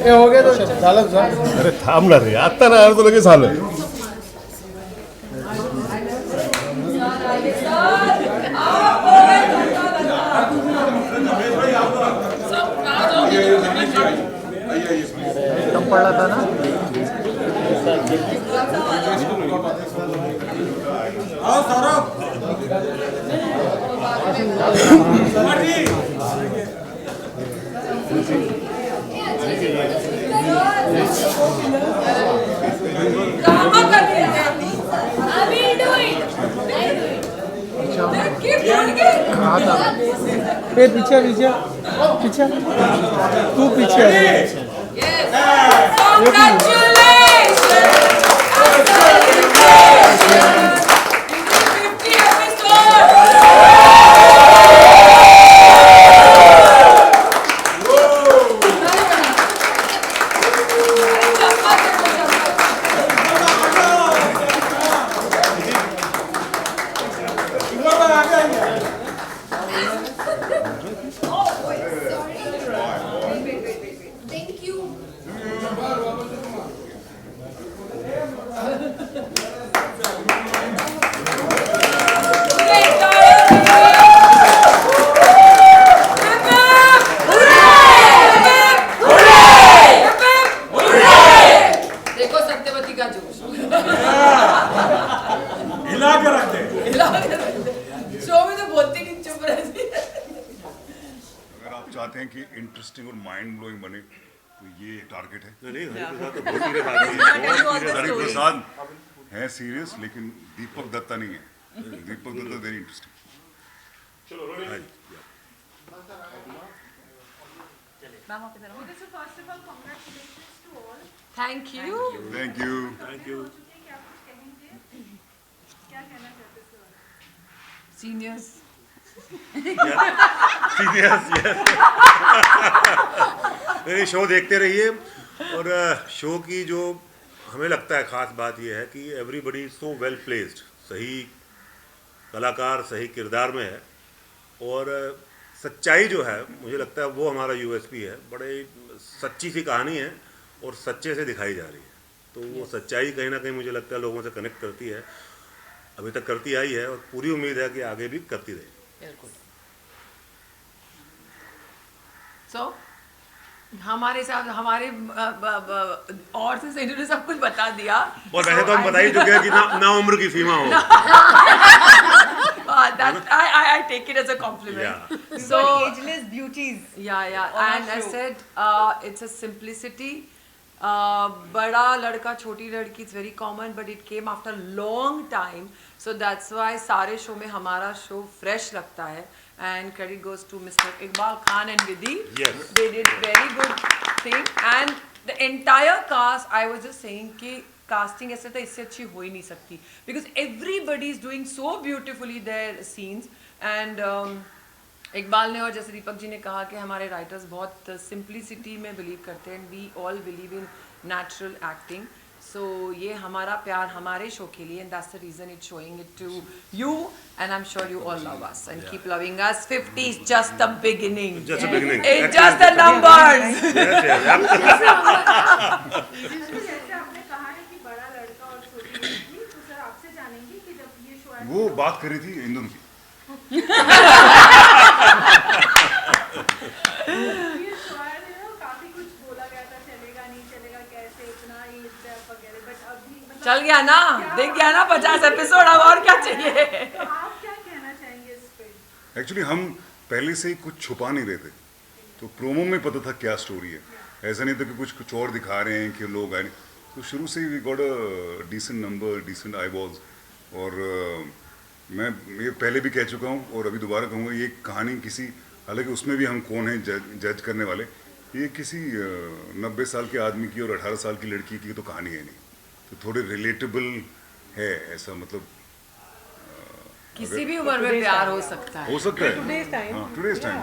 हो गया तो झालं. अरे थांबणार रे, आता ना अर्ध लगेच झालं. कम पडला था ना. पीछे पीछे पीछे तू पीछे. चाहते हैं कि इंटरेस्टिंग और माइंड ब्लोइंग बने तो ये टारगेट है. हरिप्रसाद है सीरियस, लेकिन दीपक दत्ता नहीं है. Deepak Datta very interesting. Thank you. Thank you. Seniors नहीं, शो देखते रहिए. और शो की जो हमें लगता है ख़ास बात यह है कि एवरीबडी सो वेल प्लेस्ड, सही कलाकार सही किरदार में है. और सच्चाई जो है मुझे लगता है वो हमारा यूएसपी है. बड़े सच्ची सी कहानी है और सच्चे से दिखाई जा रही है. तो वो सच्चाई कहीं ना कहीं मुझे लगता है लोगों से कनेक्ट करती है, अभी तक करती आई है और पूरी उम्मीद है कि आगे भी करती रहेगी. So, हमारे साथ हमारे और से इन्होंने सब कुछ बता दिया. और वैसे तो हम बता ही चुके हैं कि ना उम्र की सीमा हो. I take it as a compliment. Yeah. So ageless beauties. Yeah. And I said it's a simplicity. बड़ा लड़का छोटी लड़की it's very common, but it came after long time. So that's why सारे शो में हमारा शो फ्रेश लगता है. And credit goes to Mr. Iqbal Khan and Vidhi. Yes. They did very good thing. And the entire cast, I was just saying कि casting ऐसे तो इससे अच्छी हो ही नहीं सकती. Because everybody is doing so beautifully their scenes. And Iqbal ने और जैसे दीपक जी ने कहा कि हमारे राइटर्स बहुत सिंप्लिसिटी में बिलीव करते हैं. We all believe in natural acting. So ये हमारा प्यार हमारे शो के लिए, and that's the reason it showing it to you, and I am sure you all love us and keep loving us. 50 is just the beginning. Just the beginning. It's just the numbers. जैसे आपने कहा है कि बड़ा लड़का और छोटी लड़की, तो सर आपसे जानेंगे कि जब ये शो आया वो बात करी थी इन दोनों की. ये शो आया था, काफी कुछ बोला गया था, चलेगा नहीं चलेगा, कैसे इतना एज गैप वगैरह, बट अभी मतलब चल गया ना, देख गया ना 50 एपिसोड. अब और क्या चाहिए? तो आप क्या कहना चाहेंगे इस पे? एक्चुअली हम पहले से ही कुछ छुपा नहीं रहे थे, तो प्रोमो में पता था क्या स्टोरी है. ऐसा नहीं था कि कुछ और दिखा रहे हैं कि लोग आए नहीं. तो शुरू से ही we got a decent number, decent eyeballs. और मैं ये पहले भी कह चुका हूँ और अभी दोबारा कहूँगा, ये कहानी किसी, हालांकि उसमें भी हम कौन हैं जज करने वाले, ये किसी 90 साल के आदमी की और 18 साल की लड़की की तो कहानी है नहीं. तो थोड़े रिलेटेबल है ऐसा, मतलब किसी भी उम्र में प्यार हो सकता है. हो सकता है. Today's time. हाँ, today's time.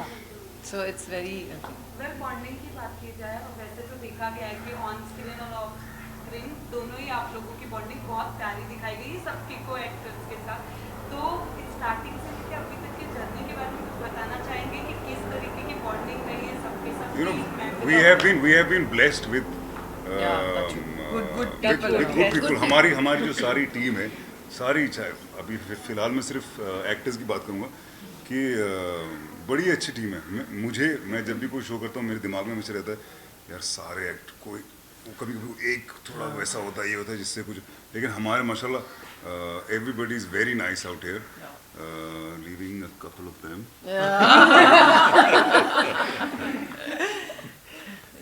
So it's very. अगर बॉन्डिंग की बात की जाए, और वैसे तो देखा गया है कि ऑन स्क्रीन और ऑफ स्क्रीन दोनों ही आप लोगों की बॉन्डिंग बहुत प्यारी दिखाई गई सबके को एक्टर्स के साथ. तो स्टार्टिंग से लेकर अभी तक के you know, we have been blessed with good with people. good people. हमारी जो सारी टीम है, सारी, चाहे अभी फिलहाल मैं सिर्फ एक्टर्स की बात करूँगा कि बड़ी अच्छी टीम है. मैं जब भी कोई शो करता हूँ मेरे दिमाग में हमेशा रहता है यार सारे एक्ट कोई कभी कभी एक थोड़ा वैसा होता है, ये होता है जिससे कुछ, लेकिन हमारे माशाल्लाह everybody is very nice out here, leaving a couple of them.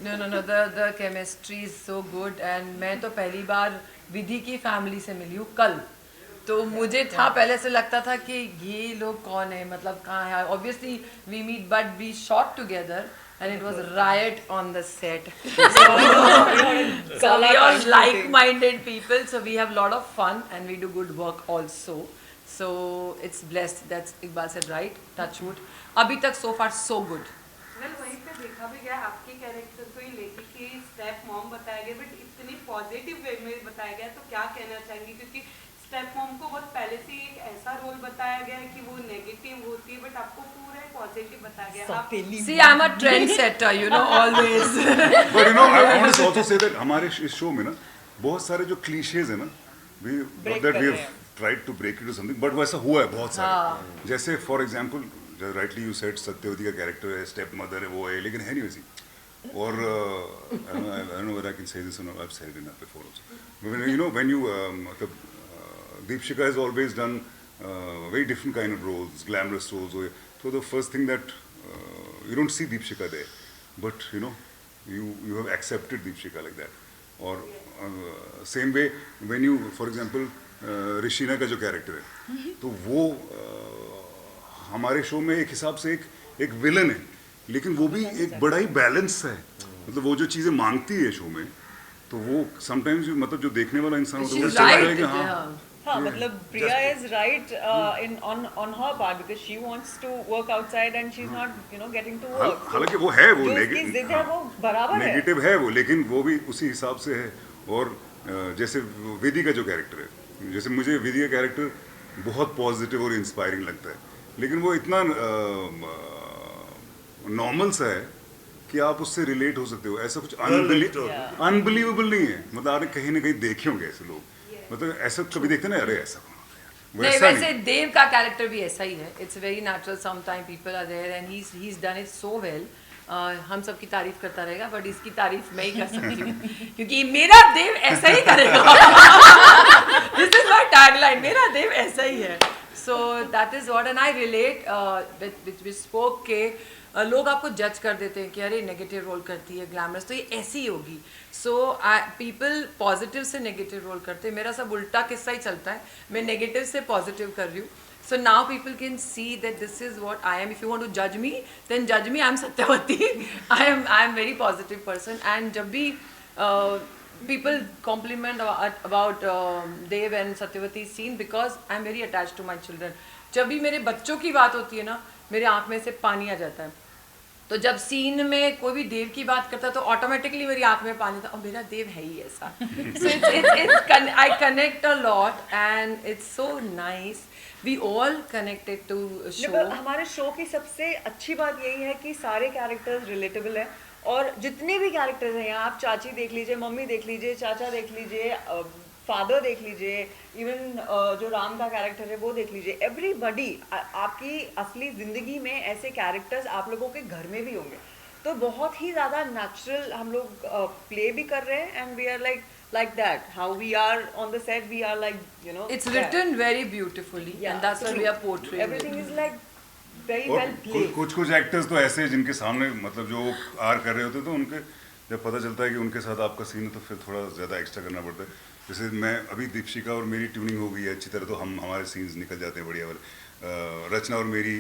No, the chemistry is so good and मैं तो पहली बार विधि की फैमिली से मिली हूँ कल, तो मुझे था पहले से लगता था कि ये लोग कौन है, मतलब कहाँ है. Obviously we meet but we shot together and it was riot on the set. So we are like-minded people, so we have a lot of fun and we do good work also. So it's blessed. That's Iqbal said right. Touch wood. अभी तक so far so good. Well वहीं पे देखा भी गया आपके character को ही लेके कि स्टेप मॉम बताया गया, बट इतनी पॉजिटिव वे में बताया गया, तो क्या कहना चाहेंगे? क्योंकि स्टेप मॉम को बहुत पहले से एक ऐसा रोल बताया गया है कि वो नेगेटिव होती है, बट आपको पूरा पॉजिटिव बताया गया. आप See, I'm a trendsetter, you know, always. But you know, I want to also say that हमारे इस शो में ना बहुत सारे जो क्लीशेज है ना, we have tried to break it to something, but वैसा हुआ है बहुत सारे. जैसे for example rightly you said Satyavati का कैरेक्टर है, स्टेप मदर है, वो है, लेकिन है नहीं वैसी. और I don't know whether I can say this or not. I've said it enough before also. But you know, when you Deepshika has always done very different kind of roles, glamorous roles. So the first thing that you don't see Deepshika there, but you know, you have accepted Deepshika like that. Or same way when you, for example, ऋषिना का जो character है, तो वो हमारे show में एक हिसाब से एक विलन है, लेकिन वो भी एक बड़ा ही बैलेंस है. मतलब वो जो चीज़ें मांगती है शो में, तो वो समटाइम्स मतलब जो देखने वाला इंसान होता है वो She's समझता है right. कि हाँ, हाँ, मतलब Priya is right in on her part because she wants to work outside and she's not getting to work. हालांकि वो है, वो जो उसकी जिद है वो बराबर है. नेगेटिव है वो, लेकिन वो भी उसी हिसाब से है. और जैसे विधि का जो कैरेक्टर है, जैसे मुझे विधि का कैरेक्टर बहुत पॉजिटिव और इंस्पायरिंग लगता है, लेकिन वो इतना नॉर्मल सा है कि आप उससे रिलेट हो सकते हो. ऐसा कुछ अनबिलीवेबल नहीं है. मतलब आपने कहीं ना कहीं देखे होंगे ऐसे लोग, मतलब ऐसा कभी देखते ना, अरे ऐसा नहीं, वैसे देव का कैरेक्टर भी ऐसा ही है. It's very natural. Some time people are there and he is done it so well. हम सबकी तारीफ करता रहेगा, बट इसकी तारीफ मैं ही कर सकती हूँ क्योंकि मेरा देव ऐसा ही करेगा. दिस इज माय टैगलाइन, मेरा देव ऐसा ही है. So that is what, and I relate with spoke के लोग आपको जज कर देते हैं कि अरे नेगेटिव रोल करती है, ग्लैमरस तो ये ऐसी ही होगी. सो पीपल पॉजिटिव से नेगेटिव रोल करते हैं. मेरा सब उल्टा किस्सा ही चलता है. मैं नेगेटिव से पॉजिटिव कर रही हूँ. So now people can see that this is what I am. If you want to judge me, then judge me. I'm Satyavati. I am very positive person. And जब भी people compliment about Dev and Satyavati's scene because I'm very attached to my children. जब भी मेरे बच्चों की बात होती है ना, मेरे आँख में से पानी आ जाता है. तो जब सीन में कोई भी देव की बात करता है तो ऑटोमेटिकली मेरी आँख में पानी था, और मेरा देव है ही ऐसा. So I connect a lot and it's so nice. We all connected to show. हमारे शो की सबसे अच्छी बात यही है कि सारे कैरेक्टर्स रिलेटेबल है, और जितने भी कैरेक्टर्स हैं यहाँ, आप चाची देख लीजिए, मम्मी देख लीजिए, चाचा देख लीजिए, फादर देख लीजिए, इवन जो राम का कैरेक्टर है वो देख लीजिए. एवरीबडी, आपकी असली ज़िंदगी में ऐसे कैरेक्टर्स आप लोगों के घर में भी होंगे. तो बहुत ही ज़्यादा नेचुरल हम लोग प्ले भी कर रहे हैं, and we are like that. How we are on the set, we are like, It's written very beautifully, and that's why we are portraying. Everything is like very और well played. कुछ actors तो ऐसे हैं जिनके सामने मतलब जो are कर रहे होते हैं, तो उनके जब पता चलता है कि उनके साथ आपका सीन है तो फिर थोड़ा ज़्यादा एक्स्ट्रा करना पड़ता है. जैसे मैं अभी दीपशिका और मेरी ट्यूनिंग हो गई है अच्छी तरह, तो हमारे सीन्स निकल जाते हैं बढ़िया वाले. रचना और मेरी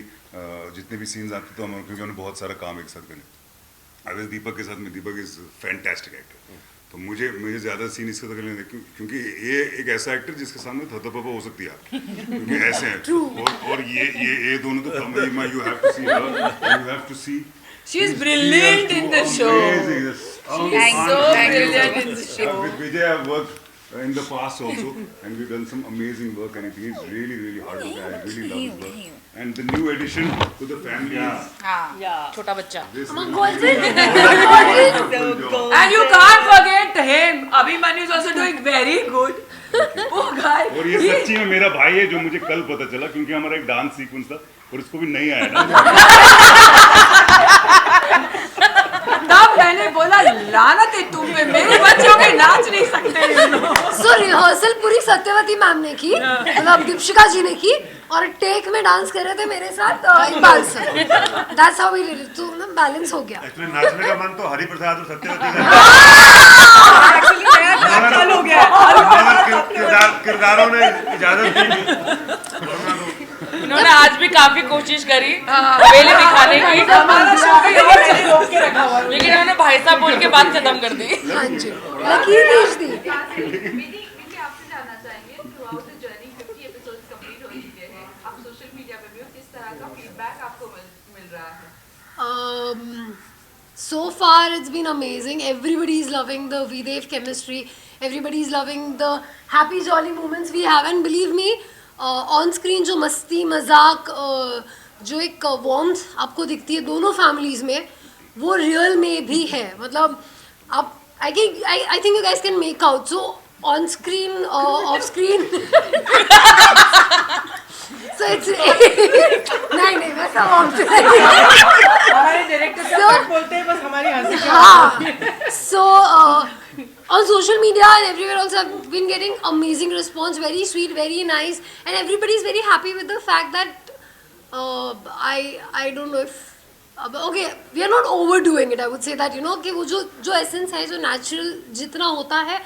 जितने भी सीन्स आते तो हम, क्योंकि उन्होंने बहुत सारा काम एक साथ करें. अभी दीपक के साथ में, दीपक इज़ फैंटास्टिक एक्टर, तो मुझे ज़्यादा सीन इसका तो करने क्योंकि ये एक ऐसा एक्टर जिसके सामने थपथपा हो सकती है आपकी, क्योंकि ऐसे हैं. और ये दोनों तो you have to see her, you have to see. She is brilliant in the show. She is so brilliant in the show. With Vijay I've worked in the past also, and we've done some amazing work, and he's really, really hard worker. I really love his work. And the new addition to the family is छोटा बच्चा this. And you can't forget him. Abhimanyu is also doing very good. Poor guy. और ये सच्ची में मेरा भाई है, जो मुझे कल पता चला, क्योंकि हमारा एक डांस सीक्वेंस था और इसको भी नहीं आया ना। तब मैंने बोला लानत है तुम पे, मेरे बच्चों के नाच नहीं सकते ये लोग। सो रिहर्सल पूरी सत्यवती मैम ने की, मतलब दीपिका जी ने की, और टेक में डांस कर रहे थे मेरे साथ Iqbal sir. That's how we did it. तो ना बैलेंस हो गया। एक्चुअली नाचने का मन तो हरि प्रसाद और सत्यवती का चल हो गया। किरदारों ने इजाजत दी। इन्होंने आज भी काफी कोशिश करी पहले दिखाने की, हमारा शो भी और चीजें रोक के रखा हुआ है। लेकिन इन्होंने भाई साहब बोल के बात खत्म कर दी। हाँ जी, लकीर खींच दी। मेरी आपसे जानना चाहेंगे through out the journey 50 episodes complete हो चुके हैं, आप सोशल मीडिया पे भी हो, किस तरह का फीडबैक आपको मिल रहा है? So far it's been amazing. Everybody is loving the Videv chemistry. Everybody is loving the happy jolly moments we have, and believe me, on screen जो मस्ती मजाक जो एक वार्मथ आपको दिखती है दोनों फैमिलीज में, वो रियल में भी है। मतलब आप I think you guys can make out. So on screen of screen so it's नहीं वैसा हमारे डायरेक्टर क्या बोलते हैं, बस हमारी हंसी के हाँ। सो on social media and everywhere also I've been getting amazing response, very sweet, very nice, and everybody is very happy with the fact that I don't know if okay, we are not overdoing it. I would say that, you know, कि वो जो essence है, जो natural जितना होता है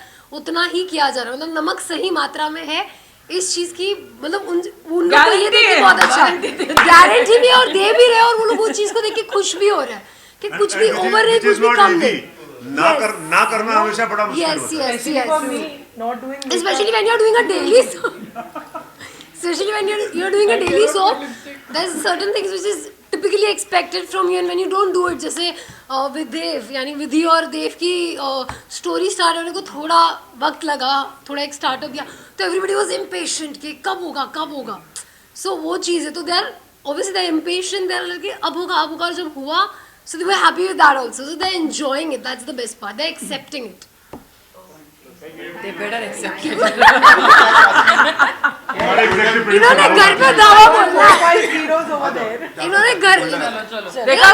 उतना ही किया जा रहा है। मतलब नमक सही मात्रा में है इस चीज की, मतलब उन लोगों को ये देख के बहुत अच्छा है, गारंटी भी है, और दे भी रहे हैं, और वो लोग वो चीज को देख के खुश भी हो रहे हैं कि कुछ भी ओवर नहीं, कुछ भी कम नहीं। ना करना हमेशा बड़ा मुश्किल होता है। Yes. Especially when you're doing a daily soap. Especially when you're doing a daily soap, there's certain things which is typically expected from you, and when you don't do it, जैसे with Dev, यानी विधि और देव की story start होने को थोड़ा वक्त लगा, थोड़ा एक स्टार्टअप दिया, तो everybody was impatient कि कब होगा। So वो चीज़ है, तो they are obviously they're impatient, they're like अब होगा, और जब हुआ, so they were happy with that also. So they're enjoying it. That's the best part. They're accepting it. They better accept it. इन्होंने घर पे दावा बोला। Heroes over there. इन्होंने घर देखा